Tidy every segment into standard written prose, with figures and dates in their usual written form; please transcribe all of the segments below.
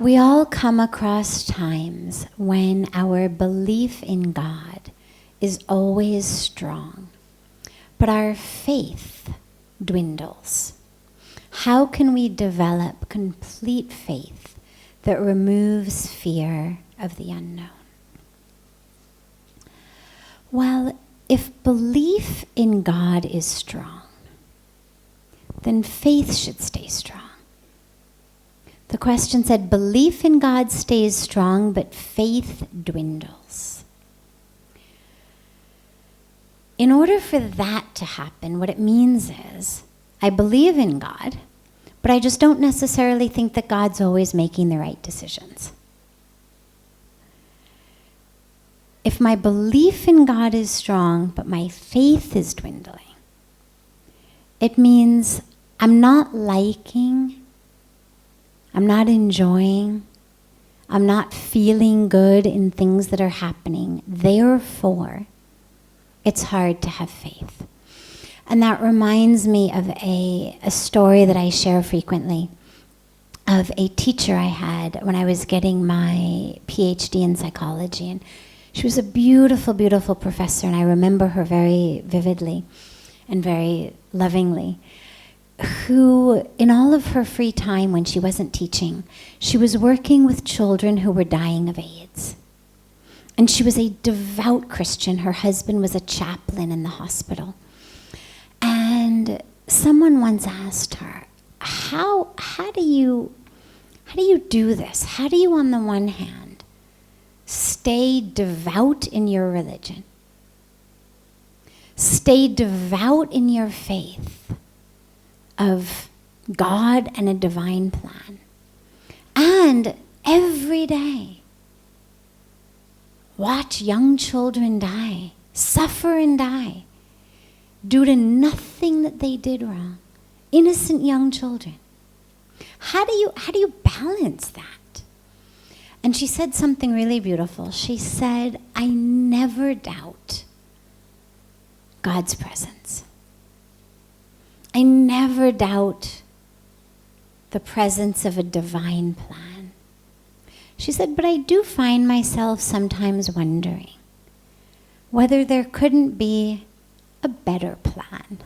We all come across times when our belief in God is always strong, but our faith dwindles. How can we develop complete faith that removes fear of the unknown? Well, if belief in God is strong, then faith should stay strong. The question said, belief in God stays strong, but faith dwindles. In order for that to happen, what it means is, I believe in God, but I just don't necessarily think that God's always making the right decisions. If my belief in God is strong, but my faith is dwindling, it means I'm not liking, I'm not enjoying, I'm not feeling good in things that are happening. Therefore, it's hard to have faith. And that reminds me of a story that I share frequently of a teacher I had when I was getting my PhD in psychology. And she was a beautiful, beautiful professor, and I remember her very vividly and very lovingly, who, in all of her free time when she wasn't teaching, she was working with children who were dying of AIDS. And she was a devout Christian. Her husband was a chaplain in the hospital. And someone once asked her, how do you do this? How do you, on the one hand, stay devout in your religion, stay devout in your faith of God and a divine plan, and every day watch young children die, suffer and die, due to nothing that they did wrong? Innocent young children. How do you balance that? And she said something really beautiful. She said, I never doubt God's presence. I never doubt the presence of a divine plan. She said, but I do find myself sometimes wondering whether there couldn't be a better plan.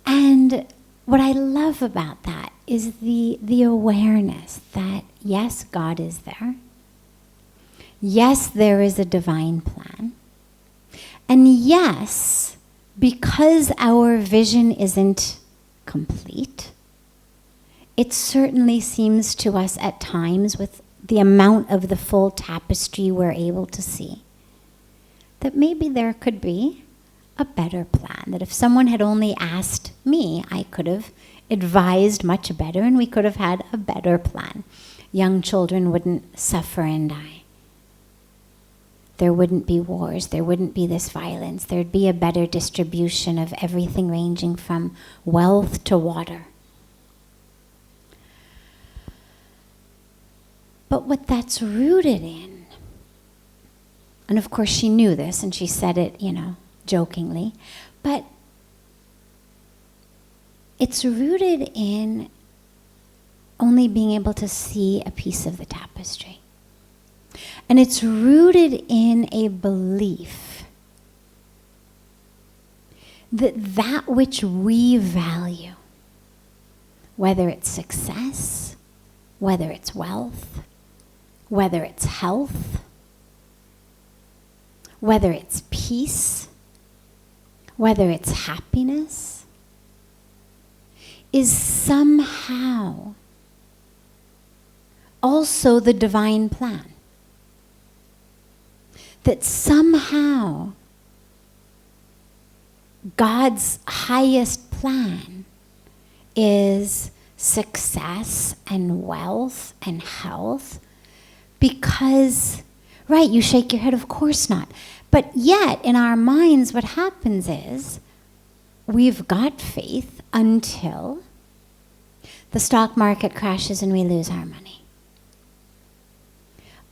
And what I love about that is the awareness that, yes, God is there. Yes, there is a divine plan. And yes, because our vision isn't complete, it certainly seems to us at times, with the amount of the full tapestry we're able to see, that maybe there could be a better plan. That if someone had only asked me, I could have advised much better, and we could have had a better plan. Young children wouldn't suffer and die. There wouldn't be wars. There wouldn't be this violence. There'd be a better distribution of everything ranging from wealth to water. But what that's rooted in, and of course she knew this and she said it, jokingly, but it's rooted in only being able to see a piece of the tapestry. And it's rooted in a belief that that which we value, whether it's success, whether it's wealth, whether it's health, whether it's peace, whether it's happiness, is somehow also the divine plan. That somehow God's highest plan is success and wealth and health, because, right, you shake your head, of course not. But yet, in our minds, what happens is we've got faith until the stock market crashes and we lose our money.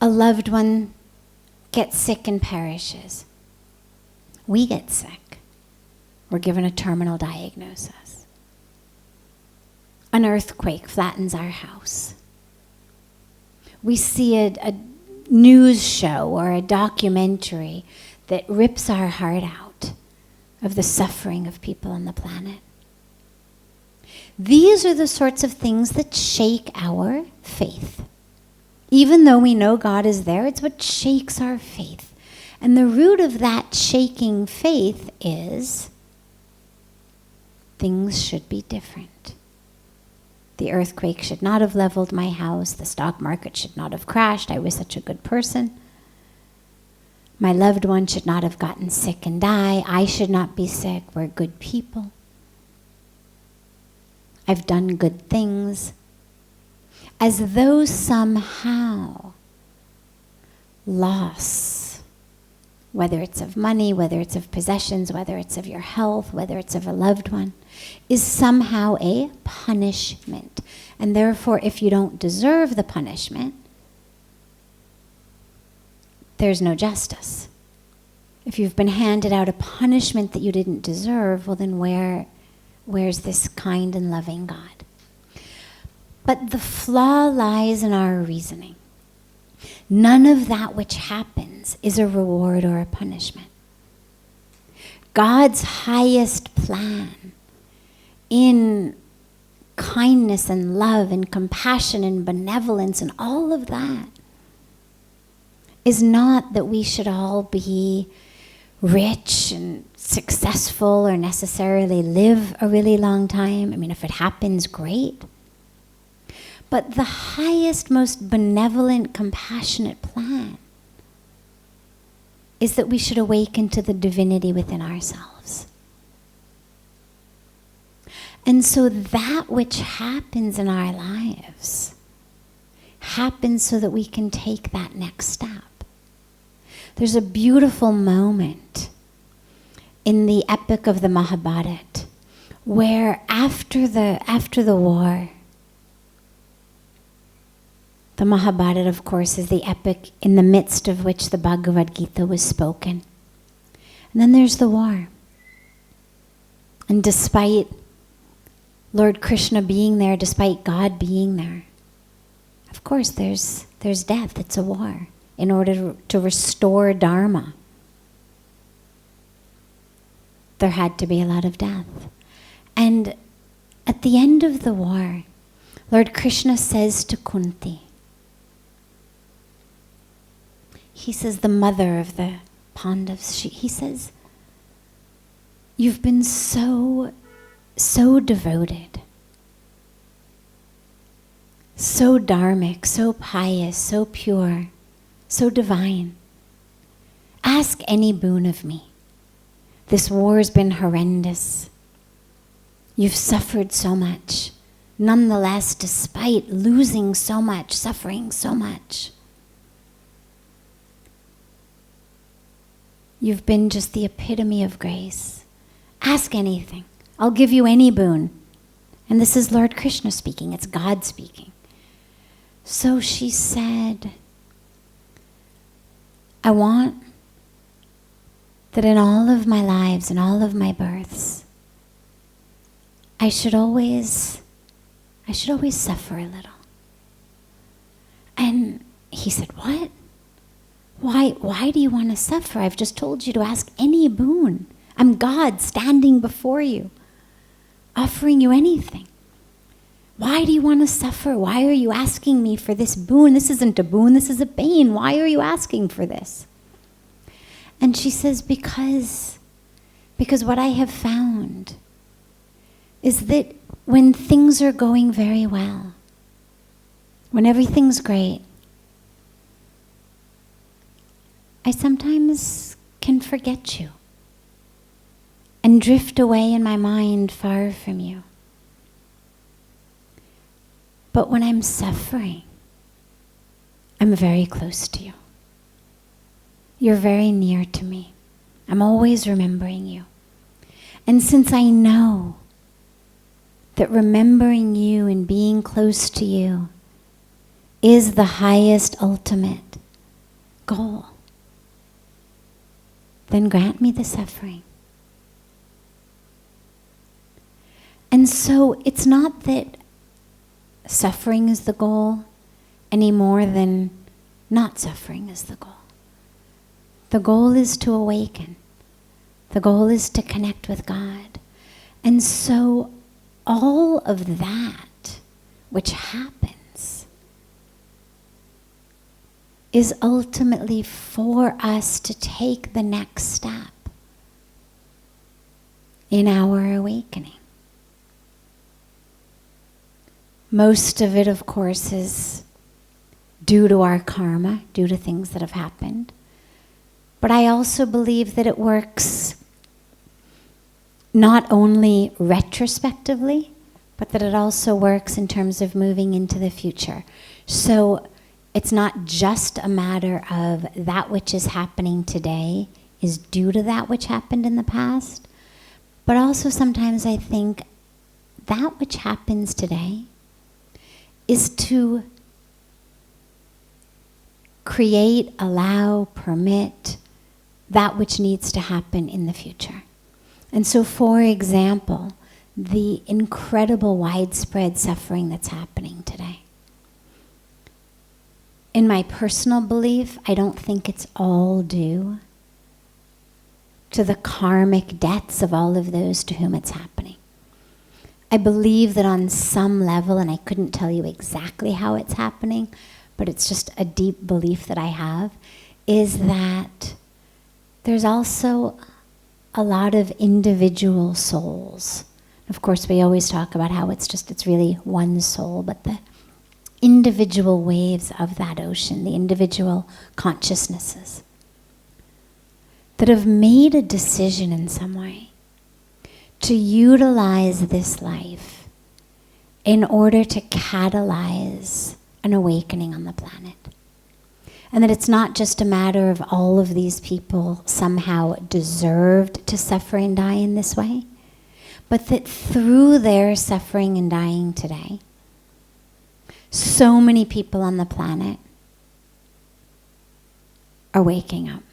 A loved one gets sick and perishes. We get sick. We're given a terminal diagnosis. An earthquake flattens our house. we see a news show or a documentary that rips our heart out of the suffering of people on the planet. These are the sorts of things that shake our faith. Even though we know God is there, it's what shakes our faith. And the root of that shaking faith is things should be different. The earthquake should not have leveled my house. The stock market should not have crashed. I was such a good person. My loved one should not have gotten sick and die. I should not be sick. We're good people. I've done good things. As though somehow loss, whether it's of money, whether it's of possessions, whether it's of your health, whether it's of a loved one, is somehow a punishment. And therefore, if you don't deserve the punishment, there's no justice. If you've been handed out a punishment that you didn't deserve, well then where's this kind and loving God? But the flaw lies in our reasoning. None of that which happens is a reward or a punishment. God's highest plan in kindness and love and compassion and benevolence and all of that is not that we should all be rich and successful or necessarily live a really long time. I mean, if it happens, great. But the highest, most benevolent, compassionate plan is that we should awaken to the divinity within ourselves. And so that which happens in our lives happens so that we can take that next step. There's a beautiful moment in the epic of the Mahabharata where after the war, the Mahabharata, of course, is the epic in the midst of which the Bhagavad Gita was spoken. And then there's the war. And despite Lord Krishna being there, despite God being there, of course there's death. It's a war in order to restore Dharma. There had to be a lot of death. And at the end of the war, Lord Krishna says to Kunti, he says, the mother of the Pandavas, he says, you've been so devoted, so dharmic, so pious, so pure, so divine. Ask any boon of me. This war's been horrendous. You've suffered so much. Nonetheless, despite losing so much, suffering so much, you've been just the epitome of grace. Ask anything. I'll give you any boon. And this is Lord Krishna speaking. It's God speaking. So she said, I want that in all of my lives and all of my births, I should always suffer a little. And he said, what? Why do you want to suffer? I've just told you to ask any boon. I'm God standing before you, offering you anything. Why do you want to suffer? Why are you asking me for this boon? This isn't a boon, this is a bane. Why are you asking for this? And she says, because what I have found is that when things are going very well, when everything's great, I sometimes can forget you and drift away in my mind far from you. But when I'm suffering, I'm very close to you. You're very near to me. I'm always remembering you. And since I know that remembering you and being close to you is the highest ultimate goal, then grant me the suffering. And so it's not that suffering is the goal, any more than not suffering is the goal. The goal is to awaken. The goal is to connect with God. And so all of that which happens is ultimately for us to take the next step in our awakening. Most of it, of course, is due to our karma, due to things that have happened. But I also believe that it works not only retrospectively, but that it also works in terms of moving into the future. So it's not just a matter of that which is happening today is due to that which happened in the past, but also sometimes I think that which happens today is to create, allow, permit that which needs to happen in the future. And so, for example, the incredible widespread suffering that's happening today. In my personal belief, I don't think it's all due to the karmic debts of all of those to whom it's happening. I believe that on some level, and I couldn't tell you exactly how it's happening, but it's just a deep belief that I have, is that there's also a lot of individual souls. Of course, we always talk about how it's really one soul, but the individual waves of that ocean, the individual consciousnesses that have made a decision in some way to utilize this life in order to catalyze an awakening on the planet. And that it's not just a matter of all of these people somehow deserved to suffer and die in this way, but that through their suffering and dying today, so many people on the planet are waking up.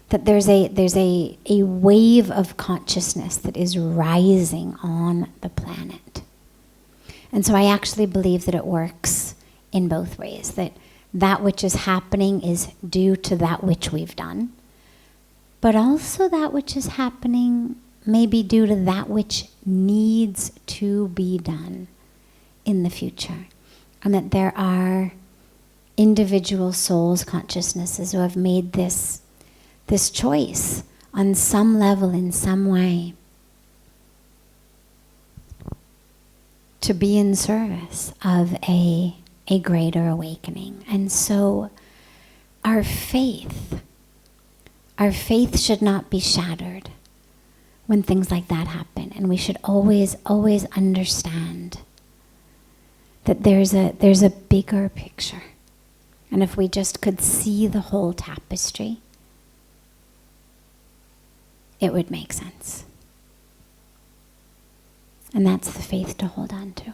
That there's a wave of consciousness that is rising on the planet. And so I actually believe that it works in both ways, that which is happening is due to that which we've done, but also that which is happening may be due to that which needs to be done in the future. And that there are individual souls, consciousnesses who have made this choice on some level, in some way, to be in service of a greater awakening. And so our faith should not be shattered when things like that happen. And we should always understand that there's a bigger picture. And if we just could see the whole tapestry, it would make sense. And that's the faith to hold on to.